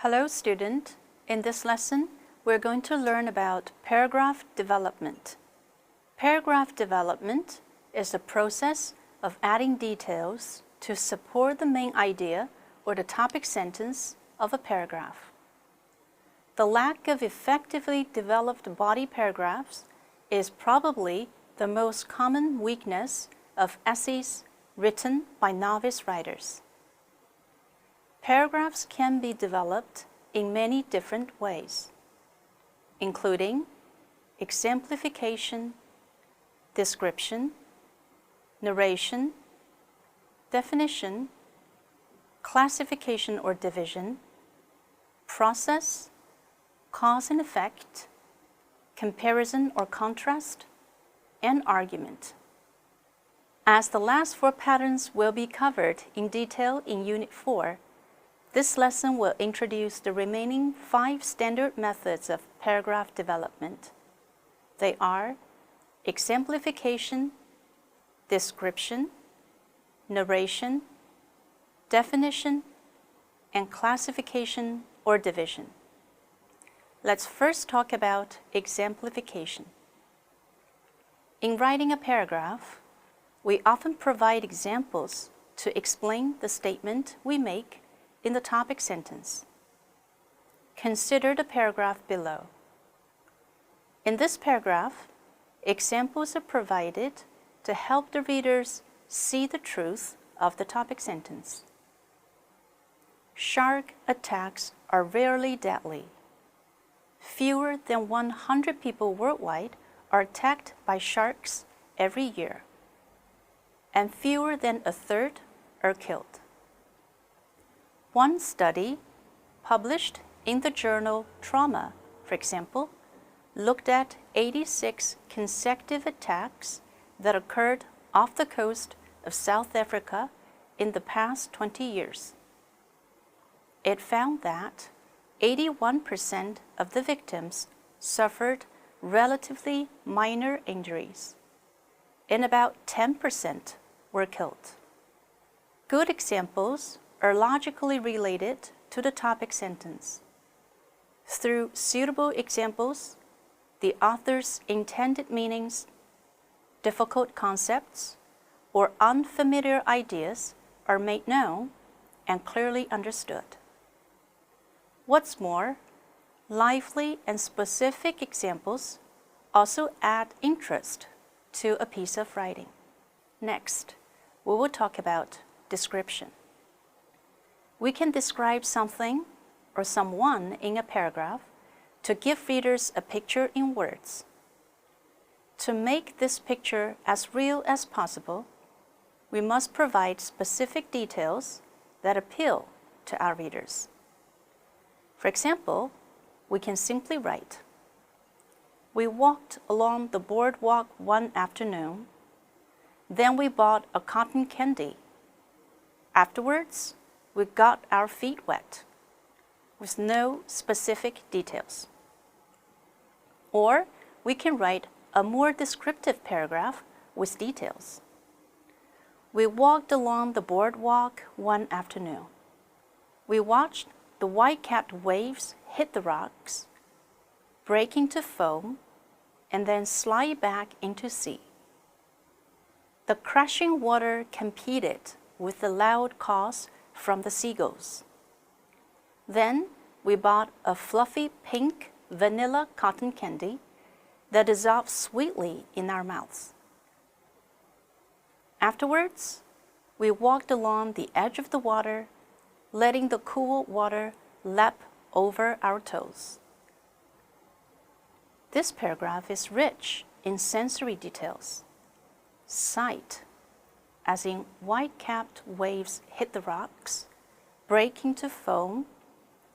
Hello student, in this lesson we're going to learn about paragraph development. Paragraph development is the process of adding details to support the main idea or the topic sentence of a paragraph. The lack of effectively developed body paragraphs is probably the most common weakness of essays written by novice writers. Paragraphs can be developed in many different ways, including exemplification, description, narration, definition, classification or division, process, cause and effect, comparison or contrast, and argument. As the last four patterns will be covered in detail in Unit 4, this lesson will introduce the remaining 5 standard methods of paragraph development. They are exemplification, description, narration, definition, and classification or division. Let's first talk about exemplification. In writing a paragraph, we often provide examples to explain the statement we make in the topic sentence. Consider the paragraph below. In this paragraph, examples are provided to help the readers see the truth of the topic sentence. Shark attacks are rarely deadly. Fewer than 100 people worldwide are attacked by sharks every year, and fewer than a third are killed. One study, published in the journal Trauma, for example, looked at 86 consecutive attacks that occurred off the coast of South Africa in the past 20 years. It found that 81% of the victims suffered relatively minor injuries, and about 10% were killed. Good examples are logically related to the topic sentence. Through suitable examples, the author's intended meanings, difficult concepts, or unfamiliar ideas are made known and clearly understood. What's more, lively and specific examples also add interest to a piece of writing. Next, we will talk about description. We can describe something or someone in a paragraph to give readers a picture in words. To make this picture as real as possible, we must provide specific details that appeal to our readers. For example, we can simply write, "We walked along the boardwalk one afternoon. Then we bought a cotton candy. Afterwards, we got our feet wet," with no specific details. Or we can write a more descriptive paragraph with details. "We walked along the boardwalk one afternoon. We watched the white-capped waves hit the rocks, break into foam, and then slide back into sea. The crashing water competed with the loud calls from the seagulls. Then we bought a fluffy pink vanilla cotton candy that dissolved sweetly in our mouths. Afterwards, we walked along the edge of the water, letting the cool water lap over our toes." This paragraph is rich in sensory details. Sight, as in white-capped waves hit the rocks, break into foam,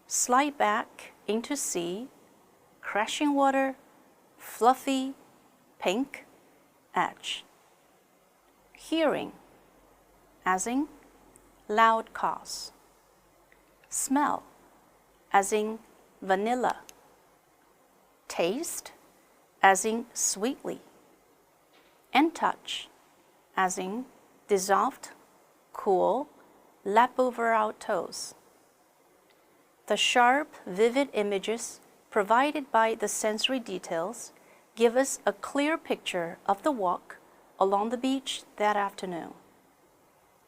slide back into sea, crashing water, fluffy, pink, edge. Hearing, as in loud calls. Smell, as in vanilla. Taste, as in sweetly. And touch, as in dissolved, cool, lap over our toes. The sharp, vivid images provided by the sensory details give us a clear picture of the walk along the beach that afternoon.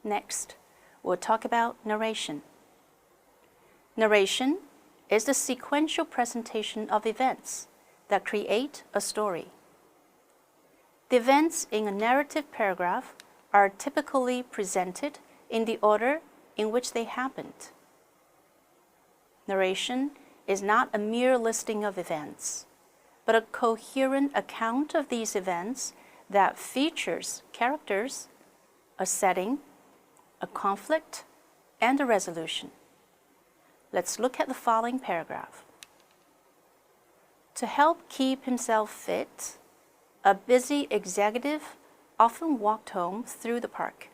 Next, we'll talk about narration. Narration is the sequential presentation of events that create a story. The events in a narrative paragraph are typically presented in the order in which they happened. Narration is not a mere listing of events, but a coherent account of these events that features characters, a setting, a conflict, and a resolution. Let's look at the following paragraph. To help keep himself fit, a busy executive often walked home through the park.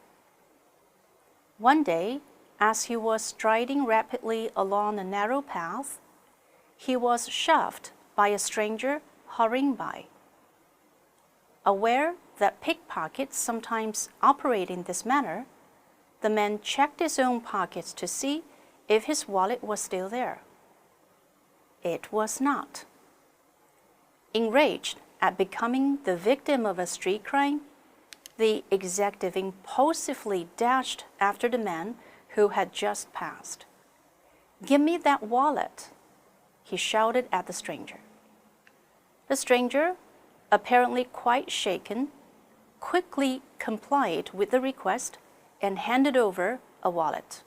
One day, as he was striding rapidly along a narrow path, he was shoved by a stranger hurrying by. Aware that pickpockets sometimes operate in this manner, the man checked his own pockets to see if his wallet was still there. It was not. Enraged at becoming the victim of a street crime, the executive impulsively dashed after the man who had just passed. "Give me that wallet," he shouted at the stranger. The stranger, apparently quite shaken, quickly complied with the request and handed over a wallet.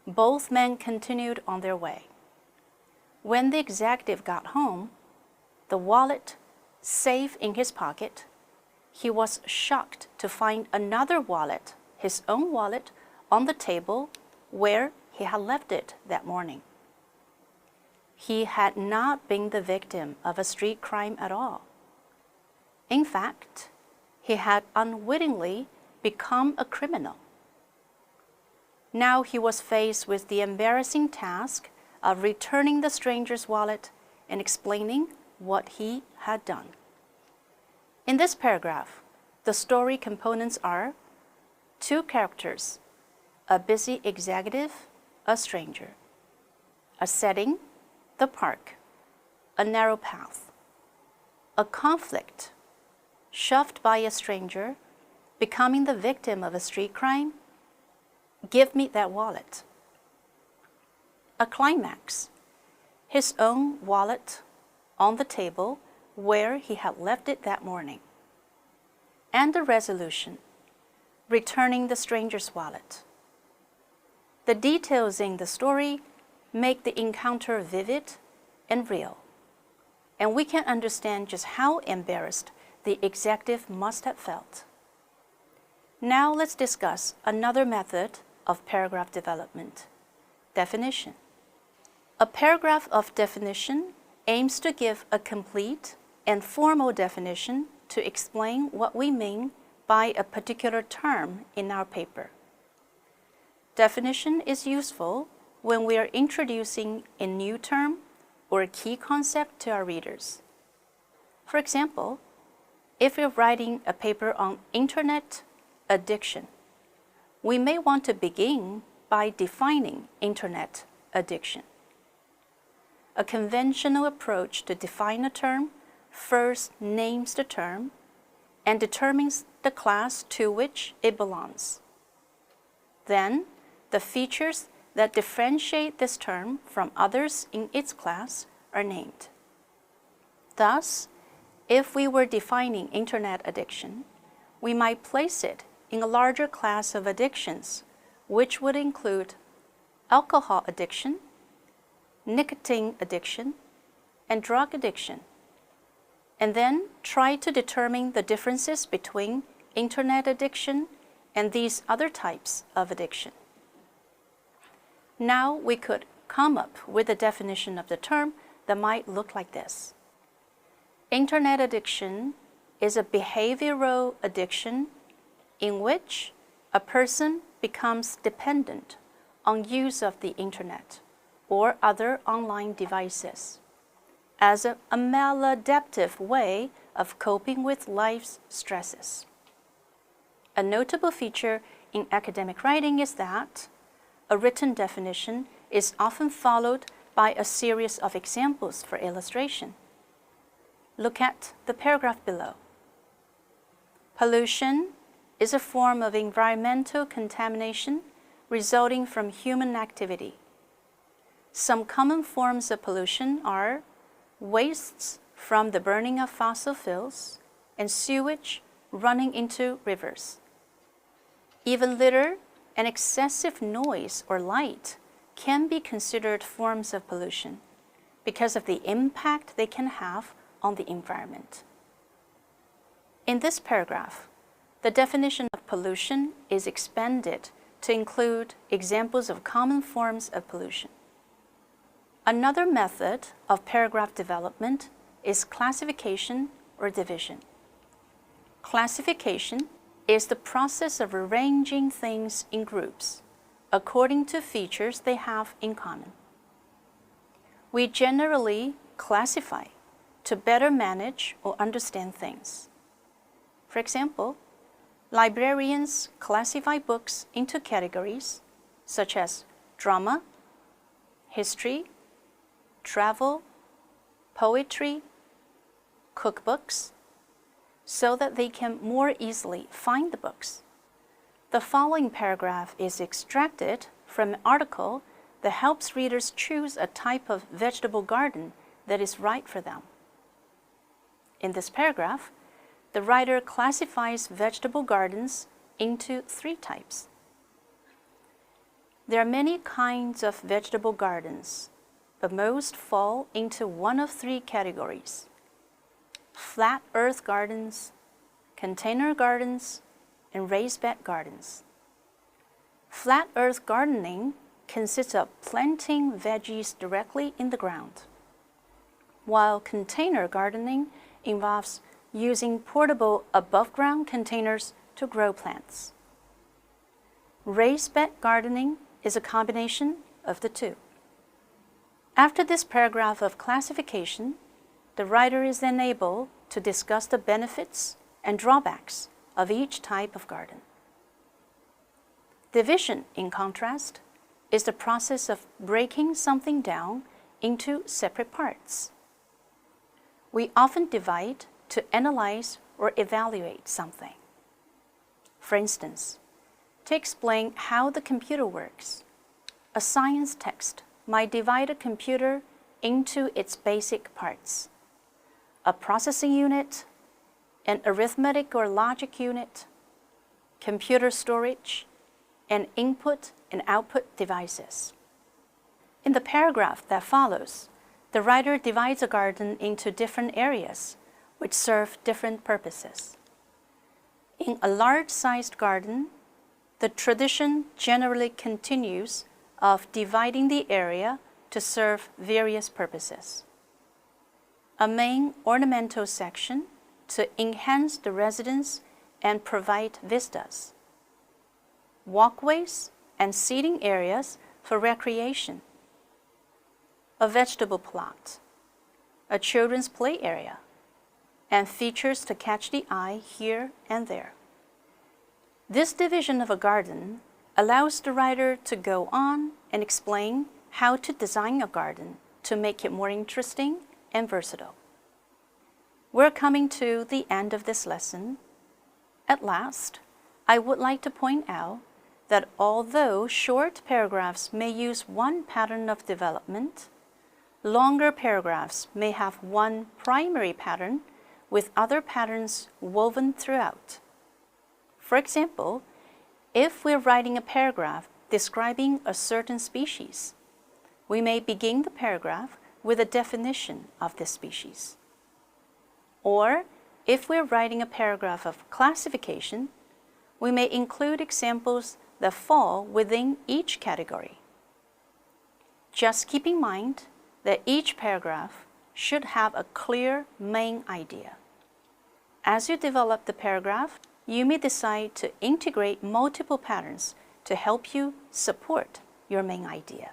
Both men continued on their way. When the executive got home, the wallet safe in his pocket, he was shocked to find another wallet, his own wallet, on the table where he had left it that morning. He had not been the victim of a street crime at all. In fact, he had unwittingly become a criminal. Now he was faced with the embarrassing task of returning the stranger's wallet and explaining what he had done. In this paragraph, the story components are two characters, a busy executive, a stranger, a setting, the park, a narrow path, a conflict, shoved by a stranger, becoming the victim of a street crime, give me that wallet, a climax, his own wallet on the table where he had left it that morning, and a resolution, returning the stranger's wallet. The details in the story make the encounter vivid and real, and we can understand just how embarrassed the executive must have felt. Now let's discuss another method of paragraph development, definition. A paragraph of definition aims to give a complete and formal definition to explain what we mean by a particular term in our paper. Definition is useful when we are introducing a new term or a key concept to our readers. For example, if we're writing a paper on internet addiction, we may want to begin by defining internet addiction. A conventional approach to define a term first names the term and determines the class to which it belongs. Then, the features that differentiate this term from others in its class are named. Thus, if we were defining internet addiction, we might place it in a larger class of addictions, which would include alcohol addiction, nicotine addiction, and drug addiction, and then try to determine the differences between internet addiction and these other types of addiction. Now we could come up with a definition of the term that might look like this. Internet addiction is a behavioral addiction in which a person becomes dependent on use of the internet or other online devices as a maladaptive way of coping with life's stresses. A notable feature in academic writing is that a written definition is often followed by a series of examples for illustration. Look at the paragraph below. Pollution is a form of environmental contamination resulting from human activity. Some common forms of pollution are wastes from the burning of fossil fuels and sewage running into rivers. Even litter and excessive noise or light can be considered forms of pollution because of the impact they can have on the environment. In this paragraph, the definition of pollution is expanded to include examples of common forms of pollution. Another method of paragraph development is classification or division. Classification is the process of arranging things in groups according to features they have in common. We generally classify to better manage or understand things. For example, librarians classify books into categories such as drama, history, travel, poetry, cookbooks, so that they can more easily find the books. The following paragraph is extracted from an article that helps readers choose a type of vegetable garden that is right for them. In this paragraph, the writer classifies vegetable gardens into 3 types. There are many kinds of vegetable gardens, but most fall into one of 3 categories: flat earth gardens, container gardens, and raised bed gardens. Flat earth gardening consists of planting veggies directly in the ground, while container gardening involves using portable above-ground containers to grow plants. Raised bed gardening is a combination of the 2. After this paragraph of classification, the writer is then able to discuss the benefits and drawbacks of each type of garden. Division, in contrast, is the process of breaking something down into separate parts. We often divide to analyze or evaluate something. For instance, to explain how the computer works, a science text might divide a computer into its basic parts: a processing unit, an arithmetic or logic unit, computer storage, and input and output devices. In the paragraph that follows, the writer divides a garden into different areas which serve different purposes. In a large-sized garden, the tradition generally continues of dividing the area to serve various purposes. A main ornamental section to enhance the residence and provide vistas. Walkways and seating areas for recreation. A vegetable plot, a children's play area, and features to catch the eye here and there. This division of a garden allows the writer to go on and explain how to design a garden to make it more interesting and versatile. We're coming to the end of this lesson. At last, I would like to point out that although short paragraphs may use one pattern of development, longer paragraphs may have one primary pattern with other patterns woven throughout. For example, if we're writing a paragraph describing a certain species, we may begin the paragraph with a definition of this species. Or, if we're writing a paragraph of classification, we may include examples that fall within each category. Just keep in mind that each paragraph should have a clear main idea. As you develop the paragraph, you may decide to integrate multiple patterns to help you support your main idea.